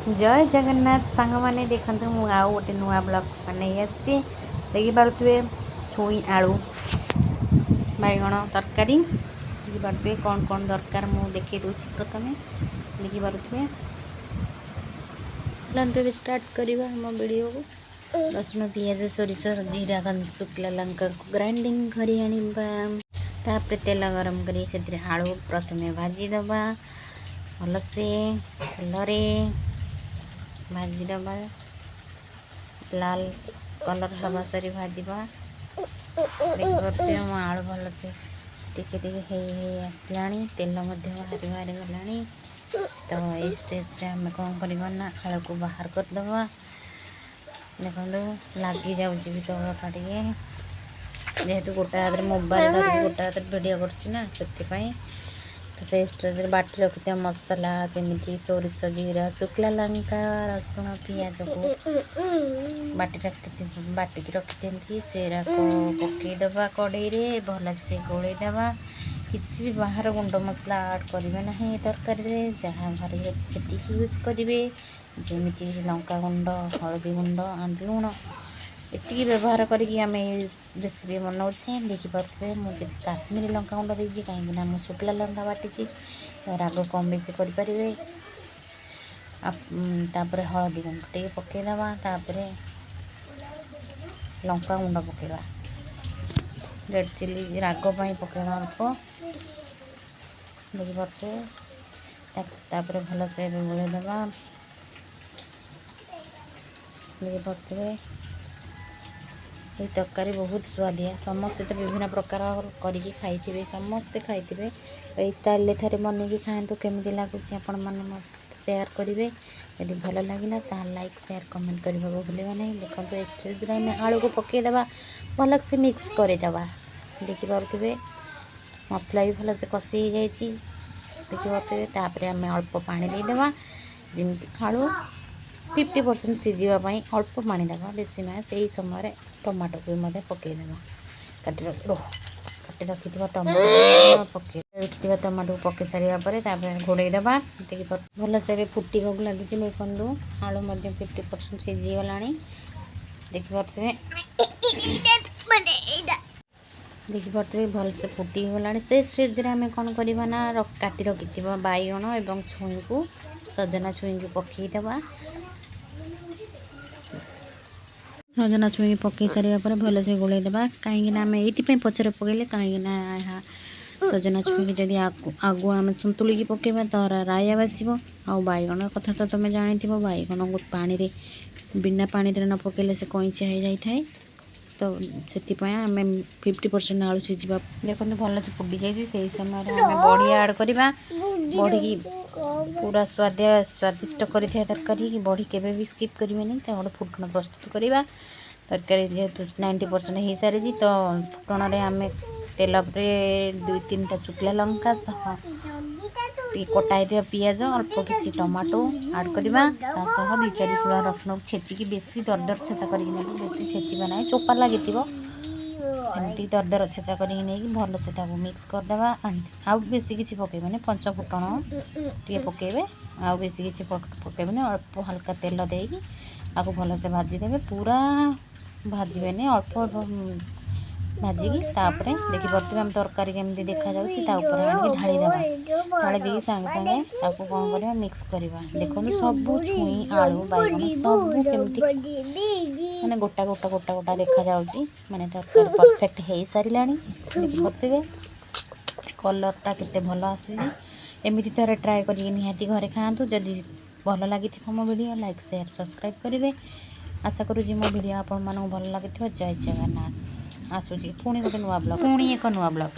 जय जगन्नाथ सांग मैंने देखते मु आउ गोटे नुआ ब्लॉग नहीं आसी देखिपे छुई आलू बैगण तरकारी देखिपे कौन कौन दरकार मु देखी दूसरी प्रथम देखिपे स्टार्ट करवा आम वीडियो को रसुण पिज सोरिष जीरा शुक्ला लंका को ग्राइंडिंग कर तापर तेल गरम कर आलू प्रथम भाजीदबा भलसे तेल भाजीदबा लाल कलर हवा सारी भाजवा देखिए मो आलू भलसे टिके आसला तेल बाहरी बाहरी गला तो ये स्टेज आम कौन करना आलू को बाहर करदे देखो लगी जाऊँगी भी तौलटा टे जेहेतु गोटे हाथ मोबाइल गोटे हाथ भिडियो करना से तो से स्टेज बाटी रखी मसला जमी सोरिष जीरा शुक्ला लंका रसुण पिज को बाटिकी रखी सेरा को पकईदबा कड़े भल से गोलैदबा किसी भी बाहर गुंड मसला आड करेंगे ना तरकारी जहाँ घर से यूज करेंगे जमी लंका गुंड हलदी गुंड लुण एति व्यवहार करके आम रेसिपी बनाऊे देखिपे मुझे काश्मीरी लंका गुंड देती कहीं मुझे शुक्ला लंका बाटी राग कम बेसी करें हलदी गुंड टे पकईदबा लंका गुंड पकईवा रेड चिली राग पकईवा अल्प देखिपे भल से गोलैदबा देखिपे ये तरकारी बहुत स्वादिया समस्ते तो विभिन्न प्रकार करके खाई समस्ते खाई ये स्टाइल थे बनई खातु केमी लगुच आपण मैंने सेयार करेंगे यदि भल लगे तो लाइक शेयर कमेंट करने को भूलवा नहीं देखो स्टेज आम आलू को पकईदबा भल से मिक्स करदे देखिपे मसला भी भल से कषि देखिपे तापर आम अल्प पानी देदेबा जमी आलू 50% सीझापी अल्प पानी देवा बेसी ना से समय टमाटो को भी पकईदे काटी रखी टमाटो पकई रखी टमाटो पकई सारे घोड़ईदबा देखिए भल से फुटक लगी देखो आलू 50% सीझीगला देखिपे भल से फुटिगला से स्टेज आम कौन करना काटी रखी बैगण और छुई को सजना छुई को पकईदबा सजना छुई पकई सारे भल से गोलैदबा कहीं आम ये पचर पकईले कहीं सजना छुई जदि आगु आम संतुलिकी पकईबा तो राया बास बैगण कथा तो तुम जानी बैगण को पानी रे बिना पानी रे न पकईले से कईचा हो जाए तो से आम 50% आलू सीझा देखो भल से फुटी जाइए समय आम बड़ी आड करवा बड़ी पूरा स्वादिष्ट कर तरकारी बड़ी केवे भी स्किप करेंगे तो गोटे फुटण प्रस्तुत करवा तरकारी जेहेतु 90% हो सारी तो फुटण आम तेल 2-3टा शुक्ला लंका कटाई पिज अल्प किसी टमाटो आड करवा 2-4 फूल रसुण छेचिकी बेसी दरदर छेचा कर बेसी छेचा ना चोपा लगी एमती दरदर छेचा कर भल से मिक्स करदे आउ बेसी किसी पकईबे 5 फुटण टे पकईबे आउ बेसी किसी पकईबे अल्प हल्का तेल देकी आपको भल से भाजीदेवे पूरा भाजबे अल्प भाजिकी देखिपे आम तरकारी केमती देखा ढालीदेवा ढाली दी सांगे सांगे कौन करवा मिक्स करवा देखो सब छुई आलू बैगण सब केमती मैंने गोटा गोटा गोटा गोटा देखा जाऊँगी मैंने तरकारी परफेक्ट हो सारा देखिपे कलरटा केते भल आसी एमती थे ट्राए कर निहाती घरे खातु जदि भल लगी मो वीडियो लाइक शेयर सब्सक्राइब करेंगे आशा करुँगी मो वीडियो आपण मानक भल लगी जय जगन्नाथ आसूची पुणी गोटे नुआ ब्लॉग पुणी एक नुआ ब्लॉग।